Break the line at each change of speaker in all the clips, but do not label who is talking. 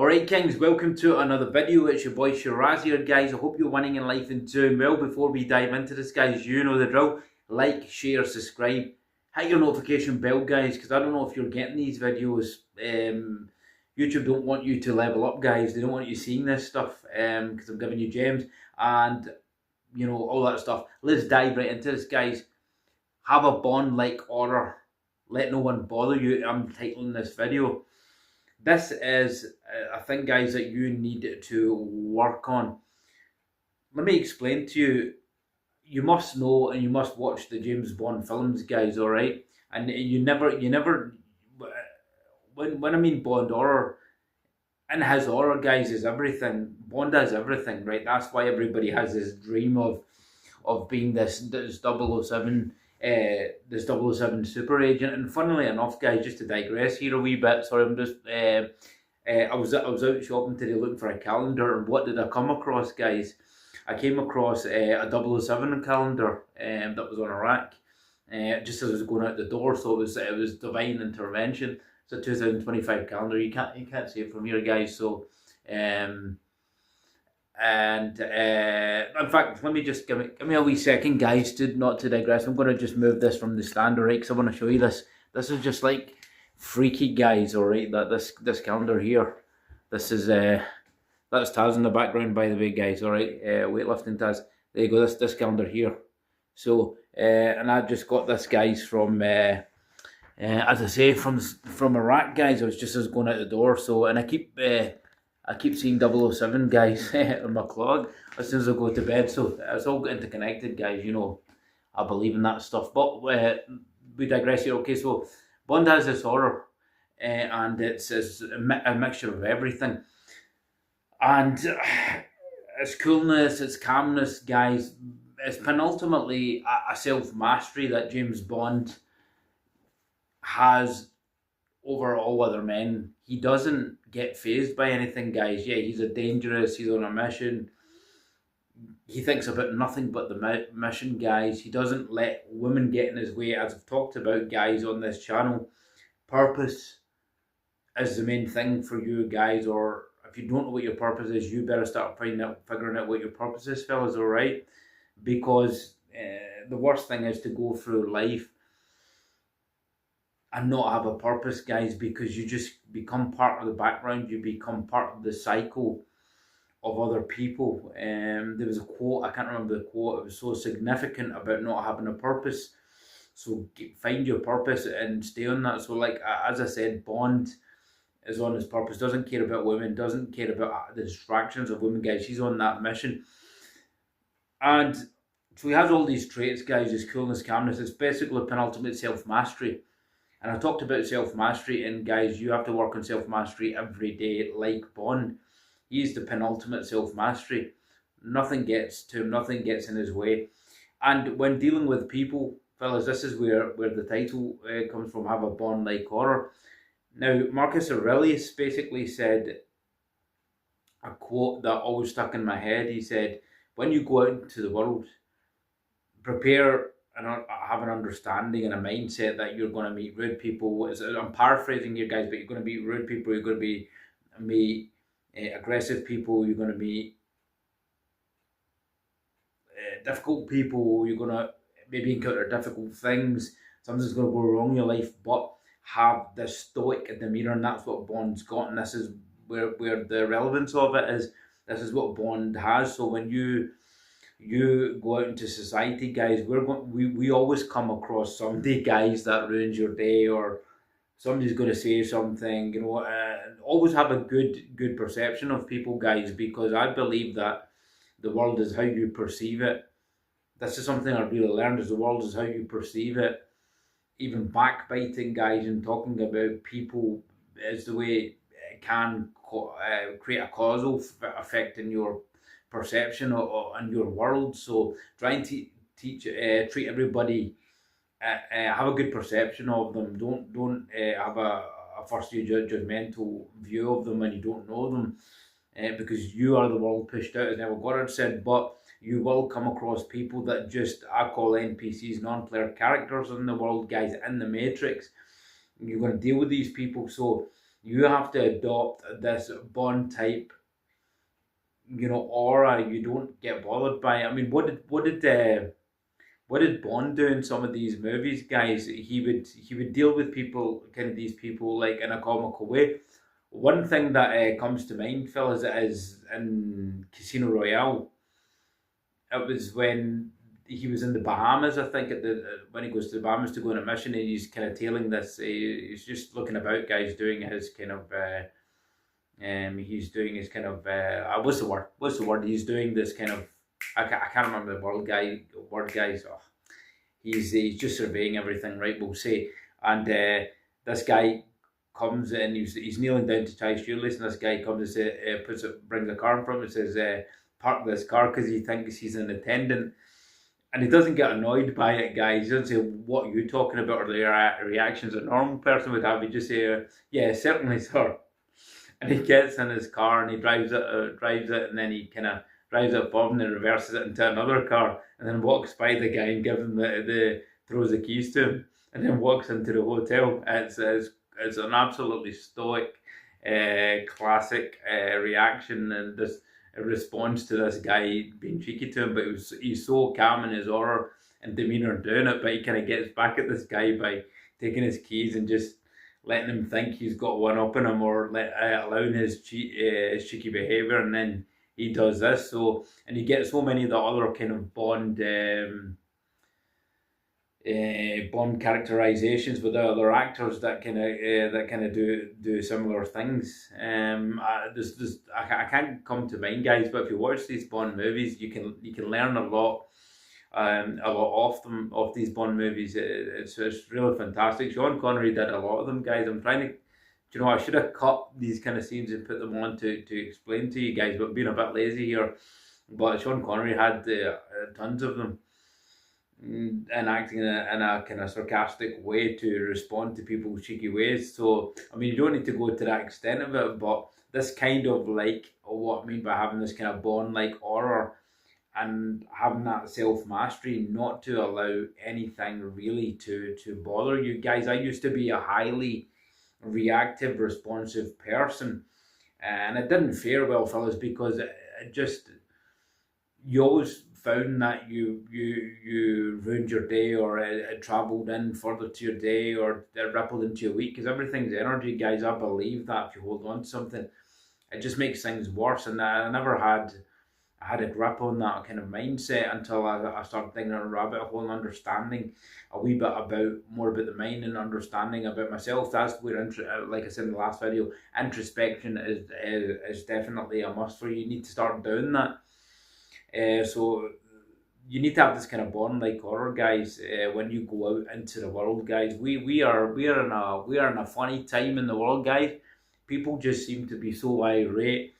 Alright Kings, welcome to another video. It's your boy Shiraz here guys. I hope you're winning in life and doing well. Before we dive into this guys, you know the drill. Like, share, subscribe, hit your notification bell guys, because I don't know if you're getting these videos. YouTube don't want you to level up guys. They don't want you seeing this stuff because I'm giving you gems and you know all that stuff. Let's dive right into this guys. Have a bond like aura. Let no one bother you. I'm titling this video. This is a thing, guys, that you need to work on. Let me explain to you. You must know and you must watch the James Bond films, guys. All right, and you never. When I mean Bond horror, and his horror, guys, is everything. Bond has everything, right? That's why everybody has this dream of being this 007. This 007 super agent. And funnily enough guys, just to digress here a wee bit, sorry, I'm just I was out shopping today looking for a calendar, and what did I come across guys? I came across a 007 calendar that was on a rack just as I was going out the door, so it was divine intervention. It's a 2025 calendar. You can't see it from here guys, so and in fact, let me just give me a wee second guys, not to digress. I'm going to just move this from the stand, alright, because I want to show you this. This is just like freaky guys, alright, that this calendar here. This is that's Taz in the background, by the way guys, alright, weightlifting Taz. There you go, this calendar here. So and I just got this guys from as I say, from a rack guys. I was just going out the door, so, and I keep seeing 007 guys on my clock as soon as I go to bed, so it's all interconnected guys, you know. I believe in that stuff, but we digress here. Okay, so Bond has this horror and it's a mixture of everything, and it's coolness, it's calmness guys. It's penultimately a self-mastery that James Bond has over all other men. He doesn't get phased by anything guys. Yeah, he's he's on a mission. He thinks about nothing but the mission guys. He doesn't let women get in his way, as I've talked about guys on this channel. Purpose is the main thing for you guys, or if you don't know what your purpose is, you better start figuring out what your purpose is, fellas, alright? Because the worst thing is to go through life and not have a purpose guys, because you just become part of the background. You become part of the cycle of other people. There was a quote, I can't remember the quote, it was so significant about not having a purpose. So find your purpose and stay on that. So like, as I said, Bond is on his purpose, doesn't care about women, doesn't care about the distractions of women guys. He's on that mission, and so he has all these traits guys, his coolness, calmness. It's basically penultimate self-mastery. And I talked about self-mastery, and guys, you have to work on self-mastery every day like Bond. He's the penultimate self-mastery. Nothing gets to him, nothing gets in his way. And when dealing with people, fellas, this is where the title comes from, have a Bond like horror. Now, Marcus Aurelius basically said a quote that always stuck in my head. He said, when you go out into the world, prepare and have an understanding and a mindset that you're going to meet rude people. I'm paraphrasing here guys, but you're going to meet rude people, you're going to meet aggressive people, you're going to meet difficult people, you're going to maybe encounter difficult things, something's going to go wrong in your life, but have this stoic demeanour, and that's what Bond's got, and this is where the relevance of it is. This is what Bond has. So when you go out into society guys, we always come across somebody guys that ruins your day, or somebody's going to say something, you know. Always have a good perception of people guys, because I believe that the world is how you perceive it. This is something I really learned, is the world is how you perceive it. Even backbiting guys and talking about people is the way it can create a causal effect in your perception and your world. So trying to treat everybody, have a good perception of them. Don't have a first year judgmental view of them when you don't know them, because you are the world pushed out, as Neville Goddard said. But you will come across people that just, I call NPCs, non-player characters in the world guys, in the Matrix. You're going to deal with these people. So You have to adopt this Bond type, aura. You don't get bothered by it. I mean, what did Bond do in some of these movies, guys? He would deal with people, kind of these people, like in a comical way. One thing that comes to mind, fellas, is in Casino Royale. It was when he was in the Bahamas, I think, when he goes to the Bahamas to go on a mission, and he's kind of tailing this. He's just looking about, guys, doing his kind of. He's doing his kind of. What's the word? What's the word? He's doing this kind of. I can't remember the word, guys. Oh, he's just surveying everything, right? We'll say, and this guy comes in. He's kneeling down to tie his shoelace, and this guy comes and brings a car in front of him and says, "Park this car," because he thinks he's an attendant. And he doesn't get annoyed by it, guys. He doesn't say, "What are you talking about?" or the reactions a normal person would have. He just say, "Yeah, certainly, sir." And he gets in his car and he drives it, and then he kind of drives it above and then reverses it into another car, and then walks by the guy and gives him the throws the keys to him, and then walks into the hotel. It's an absolutely stoic, classic reaction, and this response to this guy being cheeky to him. But he's so calm in his aura and demeanor doing it, but he kind of gets back at this guy by taking his keys and just letting him think he's got one up on him, or allowing his cheeky behaviour, and then he does this. So, and you get so many of the other kind of Bond characterizations with the other actors that kind of do similar things. I can't come to mind, guys, but if you watch these Bond movies, you can learn a lot of these Bond movies. It's really fantastic. Sean Connery did a lot of them, guys. I'm trying to, I should have cut these kind of scenes and put them on to explain to you guys, but being a bit lazy here. But Sean Connery had tons of them, and acting in a kind of sarcastic way to respond to people's cheeky ways. So, I mean, you don't need to go to that extent of it, but this kind of like, what I mean by having this kind of Bond-like aura and having that self-mastery, not to allow anything really to bother you. Guys, I used to be a highly reactive, responsive person, and it didn't fare well, fellas, because it just, you always found that you ruined your day, or it travelled in further to your day, or it rippled into your week, because everything's energy, guys. I believe that if you hold on to something, it just makes things worse. And I never had a grip on that kind of mindset until I started digging a rabbit hole and understanding a wee bit more about the mind and understanding about myself. That's where, like I said in the last video, introspection is definitely a must for you. You need to start doing that. So you need to have this kind of Bond-like horror, guys. When you go out into the world, guys, we are in a funny time in the world, guys. People just seem to be so irate.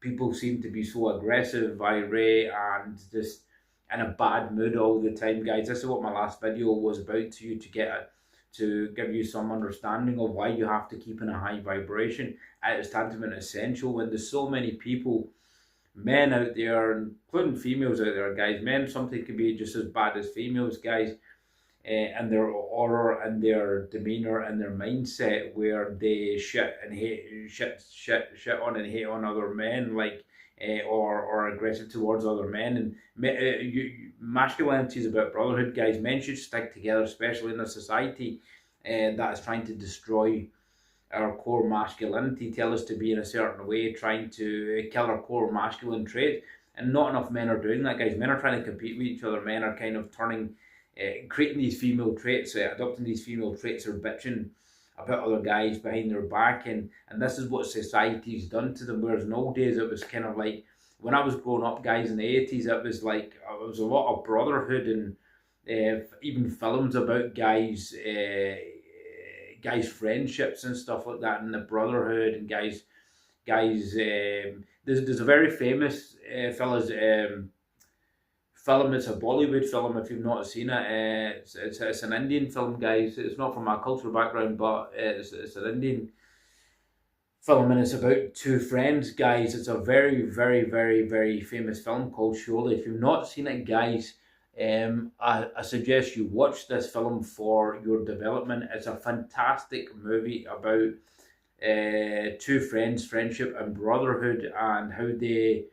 People seem to be so aggressive, irate, and just in a bad mood all the time, guys. This is what my last video was about to you, to give you some understanding of why you have to keep in a high vibration. It's tantamount essential when there's so many people, men out there, including females out there, guys. Men something can be just as bad as females, guys, and their aura and their demeanor and their mindset, where they shit on and hate on other men, like, or aggressive towards other men. And masculinity is about brotherhood, guys. Men should stick together, especially in a society that is trying to destroy our core masculinity, tell us to be in a certain way, trying to kill our core masculine trait. And not enough men are doing that, guys. Men are trying to compete with each other. Men are kind of creating these female traits, adopting these female traits, or bitching about other guys behind their back. And this is what society's done to them. Whereas in old days, it was kind of like, when I was growing up, guys, in the 80s, it was like, it was a lot of brotherhood, and even films about guys' friendships and stuff like that, and the brotherhood, and guys. There's a very famous fellas film. It's a Bollywood film. If you've not seen it, it's an Indian film, guys. It's not from my cultural background, but it's an Indian film, and it's about two friends, guys. It's a very, very, very, very famous film called Sholay. If you've not seen it, guys, I suggest you watch this film for your development. It's a fantastic movie about two friends, friendship and brotherhood, and how they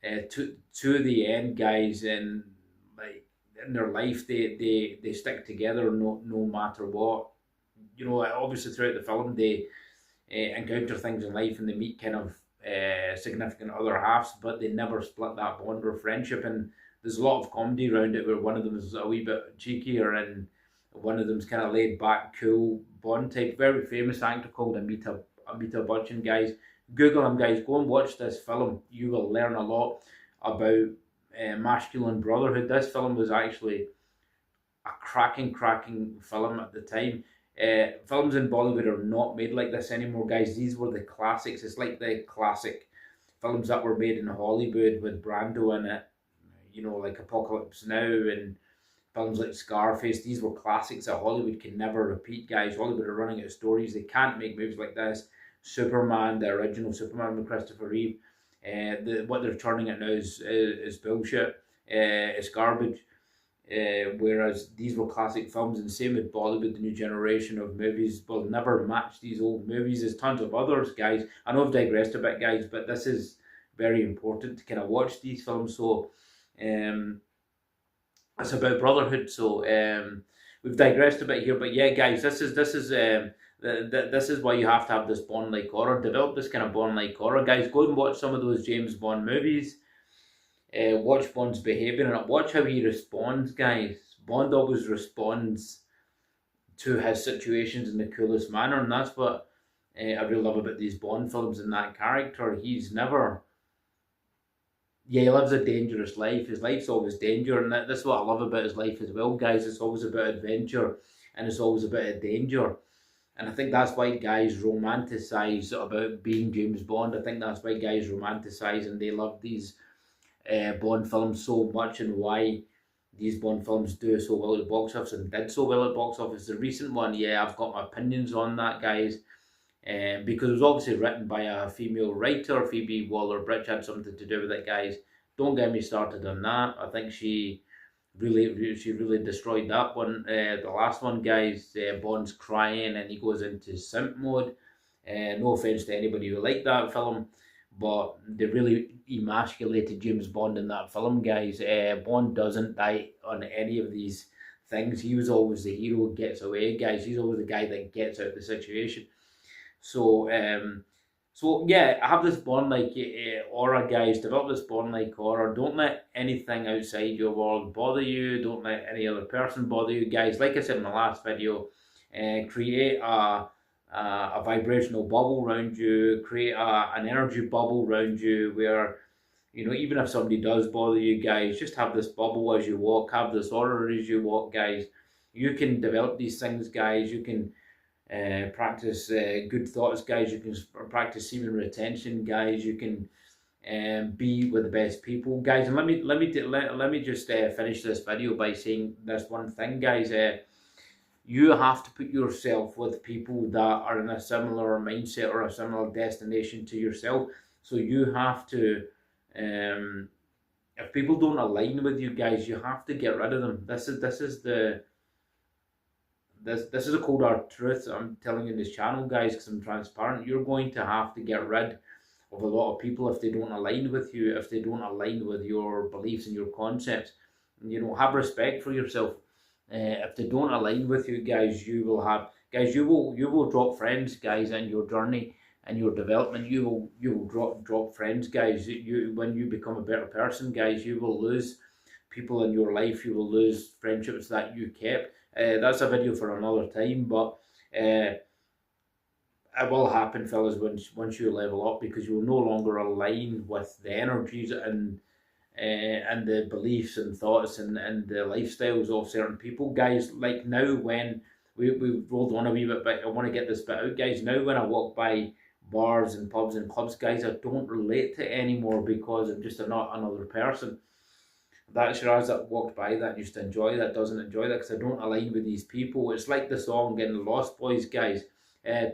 to the end, guys, and like in their life, they stick together no matter what. You know, obviously throughout the film, they encounter things in life and they meet kind of significant other halves, but they never split that bond or friendship. And there's a lot of comedy around it where one of them is a wee bit cheekier and one of them's kind of laid back, cool Bond type. Very famous actor called Amitabh Bachchan, guys. Google him, guys. Go and watch this film. You will learn a lot about masculine brotherhood. This film was actually a cracking film at the time. Films in Bollywood are not made like this anymore, guys. These were the classics. It's like the classic films that were made in Hollywood with Brando in it, you know, like Apocalypse Now and films like Scarface. These were classics that Hollywood can never repeat, guys. Hollywood are running out of stories. They can't make movies like this. Superman, the original Superman with Christopher Reeve, what they're turning it now is bullshit. It's garbage. Whereas these were classic films, and same with Bollywood, the new generation of movies will never match these old movies. There's tons of others, guys. I know I've digressed a bit, guys, but this is very important to kind of watch these films. So, it's about brotherhood. So, we've digressed a bit here, but yeah, guys, this is why you have to have this Bond-like horror. Develop this kind of Bond-like horror, guys. Go and watch some of those James Bond movies. Watch Bond's behaviour and watch how he responds, guys. Bond always responds to his situations in the coolest manner, and that's what I really love about these Bond films and that character. He's never... Yeah, he lives a dangerous life. His life's always danger, and that's what I love about his life as well, guys. It's always about adventure, and it's always about danger. And I think that's why guys romanticize about being James Bond. I think that's why guys romanticize and they love these Bond films so much, and why these Bond films do so well at the box office and did so well at the box office. The recent one, yeah, I've got my opinions on that, guys, because it was obviously written by a female writer. Phoebe Waller-Bridge had something to do with it, guys. Don't get me started on that. I think she really destroyed that one. The last one, guys, Bond's crying and he goes into simp mode. No offense to anybody who liked that film, but they really emasculated James Bond in that film, guys. Bond doesn't die on any of these things. He was always the hero who gets away, guys. He's always the guy that gets out of the situation. So, yeah, have this Bond-like aura, guys. Develop this Bond-like aura. Don't let anything outside your world bother you. Don't let any other person bother you, guys. Like I said in the last video, create a vibrational bubble around you. Create an energy bubble around you where, you know, even if somebody does bother you, guys, just have this bubble as you walk. Have this aura as you walk, guys. You can develop these things, guys. You can practice good thoughts, guys. You can practice semen retention, guys. You can be with the best people, guys. And let me just finish this video by saying this one thing, guys. You have to put yourself with people that are in a similar mindset or a similar destination to yourself. So you have to, if people don't align with you, guys, you have to get rid of them. This is a cold hard truth I'm telling you in this channel, guys, because I'm transparent. You're going to have to get rid of a lot of people if they don't align with you, if they don't align with your beliefs and your concepts. And, you know, have respect for yourself. If they don't align with you, guys, you will drop friends, guys, in your journey and your development. You will drop friends, guys. When you become a better person, guys, you will lose people in your life. You will lose friendships that you kept. That's a video for another time, but it will happen, fellas, once you level up, because you will no longer align with the energies and the beliefs and thoughts and the lifestyles of certain people, guys. Like now, when we rolled on a wee bit, but I want to get this bit out, guys. Now when I walk by bars and pubs and clubs, guys, I don't relate to it anymore because I'm just not another person. That Shiraz that walked by that used to enjoy that doesn't enjoy that because I don't align with these people. It's like the song in the Lost Boys, guys.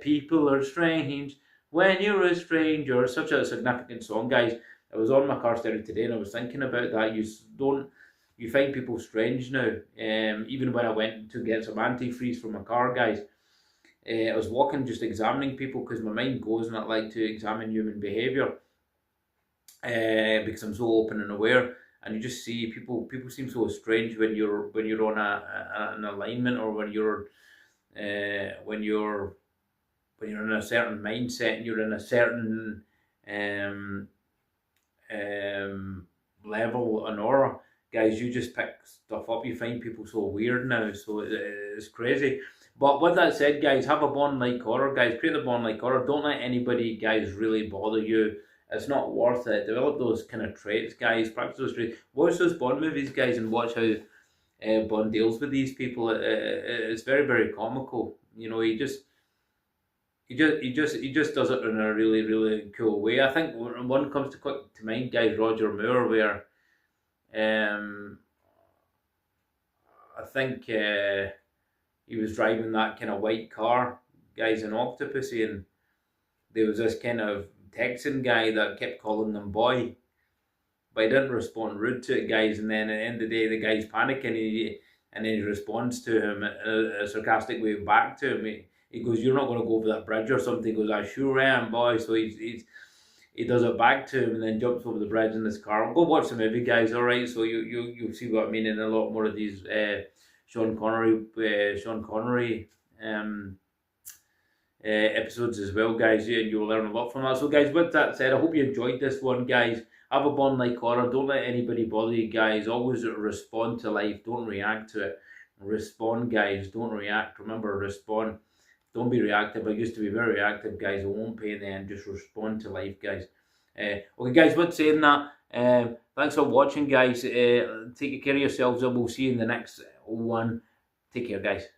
People are strange when you're a stranger. Such a significant song, guys. I was on my car stereo today and I was thinking about that. You find people strange now. Even when I went to get some antifreeze for my car, guys, I was walking just examining people because my mind goes and I like to examine human behaviour because I'm so open and aware. And you just see people seem so strange when you're on an alignment, or when you're in a certain mindset and you're in a certain um, level and aura. Guys, you just pick stuff up. You find people so weird now, so it's crazy. But with that said, guys, have a bond like horror, guys. Create a bond like horror. Don't let anybody, guys, really bother you. It's not worth it. Develop those kind of traits, guys. Practice those traits. Watch those Bond movies, guys, and watch how Bond deals with these people. It's very, very comical. You know, he just does it in a really, really cool way. I think one comes to quick to mind, guys, Roger Moore, where um, I think he was driving that kind of white car, guys, in Octopussy, and there was this kind of Texan guy that kept calling them boy, but he didn't respond rude to it, guys. And then at the end of the day, the guy's panicking, and then he responds to him in a sarcastic way back to him. He goes, "You're not going to go over that bridge or something." He goes, "I sure am, boy." So he does it back to him and then jumps over the bridge in his car. Go watch the movie, guys. All right, so you'll see what I mean in a lot more of these Sean Connery episodes as well, guys. Yeah, and you'll learn a lot from that. So, guys, with that said, I hope you enjoyed this one, guys. Have a bond like horror. Don't let anybody bother you, guys. Always respond to life. Don't react to it. Respond, guys. Don't react. Remember, respond. Don't be reactive. I used to be very reactive, guys. I won't pay in the end. Just respond to life, guys. Okay, guys, with saying that, thanks for watching, guys. Take care of yourselves, and we'll see you in the next one. Take care, guys.